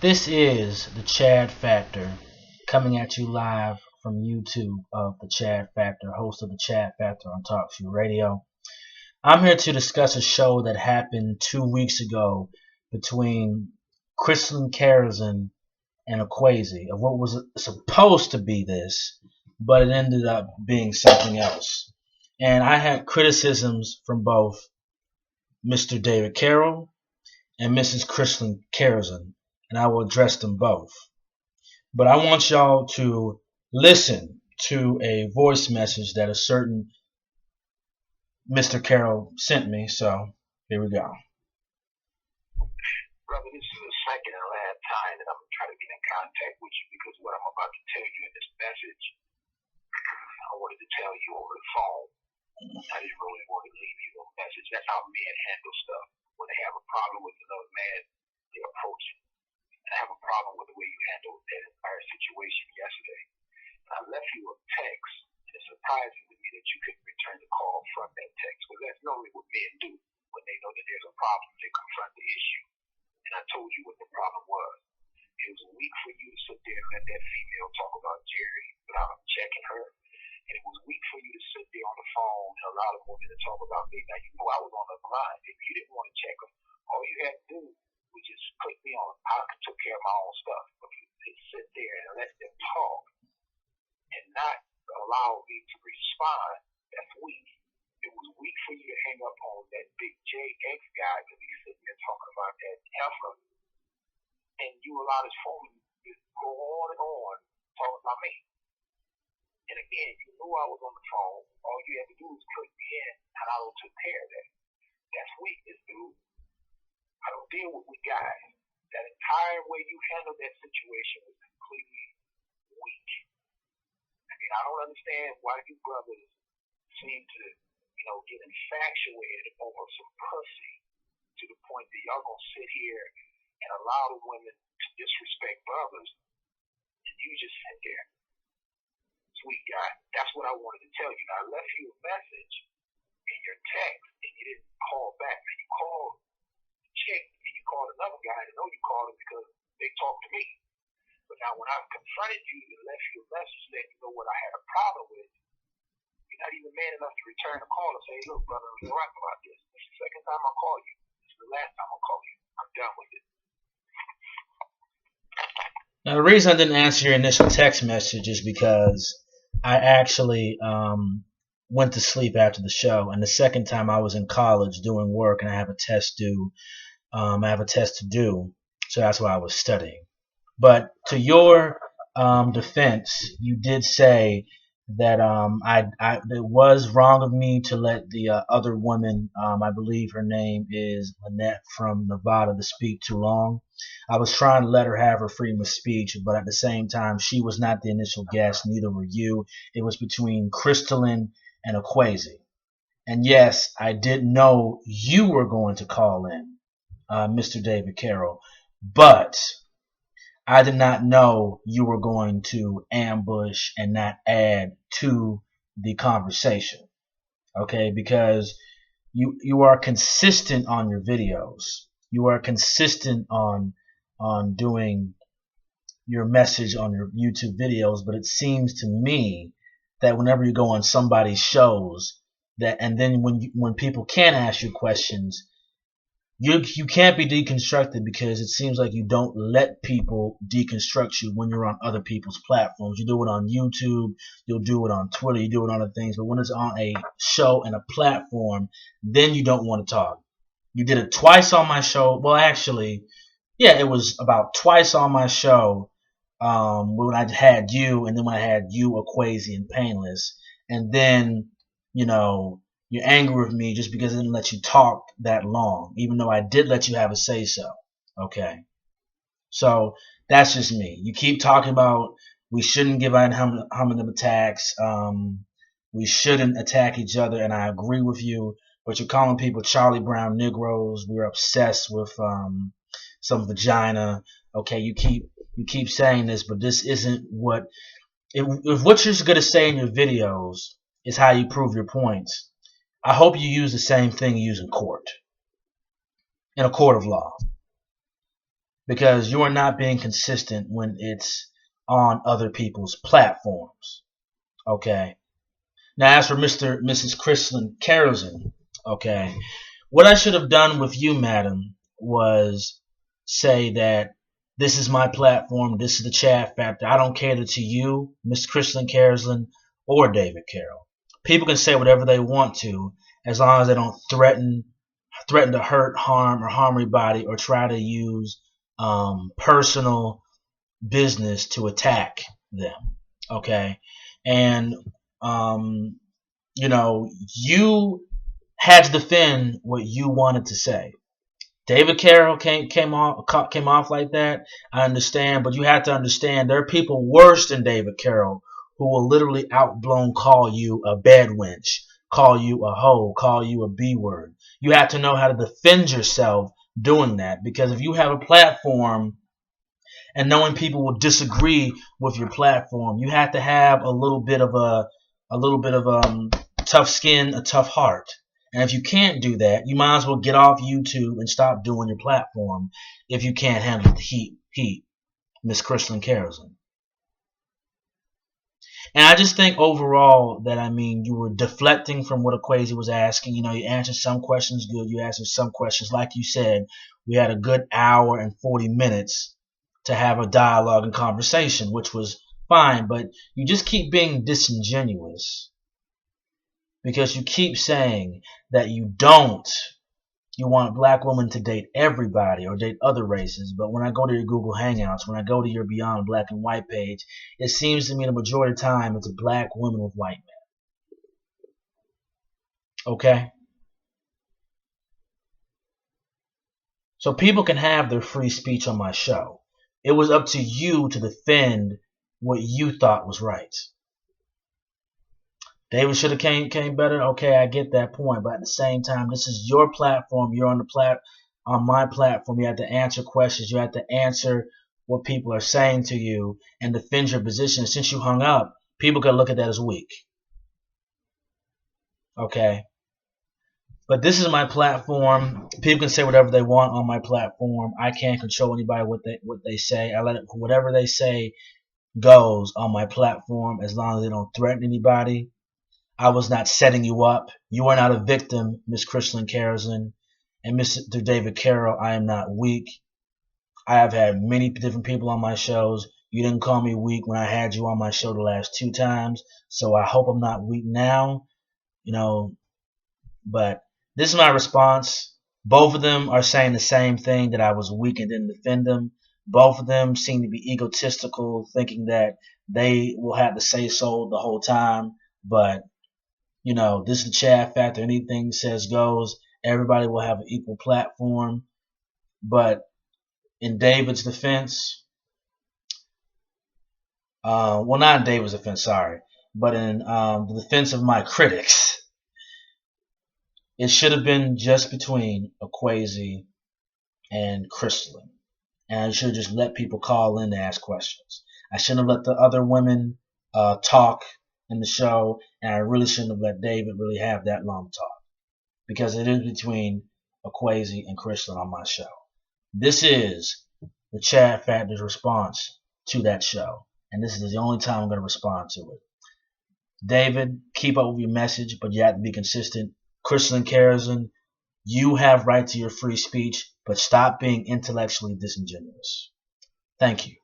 This is the Chad Factor, coming at you live from YouTube of the Chad Factor, host of the Chad Factor on TalkShoe Radio. I'm here to discuss a show that happened 2 weeks ago between Christelyn, Karazin, and Equazi, of what was supposed to be this, but it ended up being something else. And I had criticisms from both Mr. David Carroll and Mrs. Christelyn Karazin, and I will address them both. But I want y'all to listen to a voice message that a certain Mr. Carroll sent me, so here we go. Brother, this is the second and last time that I'm going to try to get in contact with you because what I'm about to tell you in this message, I wanted to tell you over the phone. I didn't really want to leave you a message. That's how men handle stuff. When they have a problem with another man, they approach it. And I have a problem with the way you handled that entire situation yesterday. And I left you a text, and it's surprising to me that you couldn't return the call from that text, because that's normally what men do. When they know that there's a problem, they confront the issue. And I told you what the problem was. It was weak for you to sit there and let that female talk about Jerry without checking her. And it was weak for you to sit there on the phone and allow the woman to talk about me. Now, you know I was on the line. If you didn't want to check them, all you had to do was just put me on. I took care of my own stuff. But you sit there and let them talk and not allow me to respond, that's weak. It was weak for you to hang up on that big JX guy because he's sitting there talking about that effort. And you allowed his phone to go on and on talking about me. And again, you knew I was on the phone. All you had to do was put me in, and I would take care of that. That's weakness, dude. I don't deal with weak guys. That entire way you handled that situation was completely weak. I mean, I don't understand why you brothers seem to, get infatuated over some pussy to the point that y'all gonna sit here and allow the women to disrespect brothers, and you just sit there. Sweet guy. That's what I wanted to tell you. Now, I left you a message in your text, and you didn't call back. And you called the chick, and you called another guy. I know you called him because they talked to me. But now, when I confronted you and left you a message letting you know what I had a problem with, you're not even man enough to return a call and say, hey, look, brother, you're right about this. This is the second time I call you. This is the last time I'll call you. I'm done with it. Now, the reason I didn't answer your initial text message is because I actually went to sleep after the show, and the second time I was in college doing work, and I have a test due. I have a test to do, so that's why I was studying. But to your defense, you did say that it was wrong of me to let the other woman, I believe her name is Lynette from Nevada, to speak too long. I was trying to let her have her freedom of speech, but at the same time, she was not the initial guest, neither were you. It was between Christelyn and Equazi. And yes, I did know you were going to call in, Mr. David Carroll, but I did not know you were going to ambush and not add to the conversation. Okay, because you are consistent on your videos. You are consistent on doing your message on your YouTube videos, but it seems to me that whenever you go on somebody's shows, that and then when people can ask you questions, you can't be deconstructed, because it seems like you don't let people deconstruct you when you're on other people's platforms. You do it on YouTube, you'll do it on Twitter, you do it on other things, but when it's on a show and a platform, then you don't want to talk. You did it twice on my show. Well, actually, yeah, it was about twice on my show, when I had you, and then when I had you, Equazi, and Painless, and then, you're angry with me just because I didn't let you talk that long, even though I did let you have a say-so. Okay? So that's just me. You keep talking about we shouldn't give out homonym attacks. We shouldn't attack each other, and I agree with you. But you're calling people Charlie Brown Negroes. We're obsessed with some vagina. Okay, you keep saying this, but this isn't what. If what you're going to say in your videos is how you prove your points, I hope you use the same thing you use in court, in a court of law. because you are not being consistent when it's on other people's platforms. Okay. Now, as for Mrs. Christelyn Karazin, okay, what I should have done with you, madam, was say that this is my platform, this is the chat factor. I don't cater to you, Miss Christelyn Karazin, or David Carroll. People can say whatever they want to, as long as they don't threaten to hurt, harm, or harm anybody, or try to use personal business to attack them. Okay, and um, you had to defend what you wanted to say. David Carroll came off like that. I understand, but you have to understand there are people worse than David Carroll who will literally outblown call you a bed wench, call you a hoe, call you a B word. You have to know how to defend yourself doing that, because if you have a platform and knowing people will disagree with your platform, you have to have a little bit of tough skin, a tough heart. And if you can't do that, you might as well get off YouTube and stop doing your platform if you can't handle the heat, Miss Christelyn Karazin. And I just think overall that, I mean, you were deflecting from what Equazi was asking. You answered some questions good, you answered some questions, like you said, we had a good hour and 40 minutes to have a dialogue and conversation, which was fine, but you just keep being disingenuous because you keep saying that you want black women to date everybody or date other races. But when I go to your Google Hangouts, when I go to your Beyond Black and White page, it seems to me the majority of the time it's a black woman with white men. Okay? So people can have their free speech on my show. It was up to you to defend what you thought was right. David should have came better. Okay, I get that point, but at the same time, this is your platform. You're on my platform. You have to answer questions. You have to answer what people are saying to you and defend your position. Since you hung up, people can look at that as weak. Okay, but this is my platform. People can say whatever they want on my platform. I can't control anybody what they say. I let whatever they say goes on my platform as long as they don't threaten anybody. I was not setting you up. You are not a victim, Miss Christelyn Karazin. And Mr. David Carroll, I am not weak. I have had many different people on my shows. You didn't call me weak when I had you on my show the last 2 times. So I hope I'm not weak now. But this is my response. Both of them are saying the same thing, that I was weak and didn't defend them. Both of them seem to be egotistical, thinking that they will have the say so the whole time. But this is the chat factor. Anything says goes. Everybody will have an equal platform. But in David's defense, well, not in David's defense, sorry, but in the defense of my critics, it should have been just between Equazi and Christelyn. And I should have just let people call in to ask questions. I shouldn't have let the other women talk in the show, and I really shouldn't have let David really have that long talk, because it is between Equazi and Christelyn on my show. This is the Chad Factor's response to that show, and this is the only time I'm going to respond to it. David, keep up with your message, but you have to be consistent. Christelyn Karazin, you have right to your free speech, but stop being intellectually disingenuous. Thank you.